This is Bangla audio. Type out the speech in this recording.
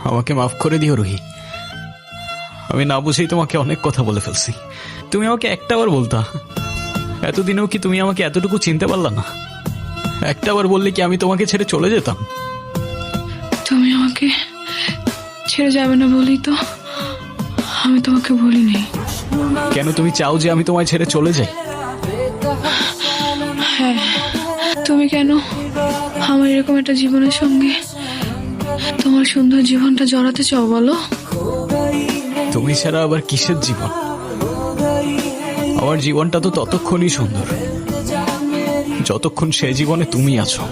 আমাকে মাফ করে দিও রুহি। আমি না বুঝেই তোমাকে অনেক কথা বলে ফেলছি। তুমি আমাকে একটাবার বলতা। এতদিনেও কি তুমি আমাকে এতটুকু চিনতে পারলা না? একটাবার বললে কি আমি তোমাকে ছেড়ে চলে যেতাম? তুমি আমাকে ছেড়ে যাবে না বলেই তো আমি তোমাকে বলিনি। কেন তুমি চাও যে আমি তোমায় ছেড়ে চলে যাই? হ্যাঁ, তুমি কেন আমার এরকম একটা জীবনের সঙ্গে তোমার সুন্দর জীবনটা জড়াতে চাও বলো? তুমি ছাড়া আবার কিসের জীবন? আমার জীবনটা তো ততক্ষণই সুন্দর যতক্ষণ সে জীবনে তুমি আছো।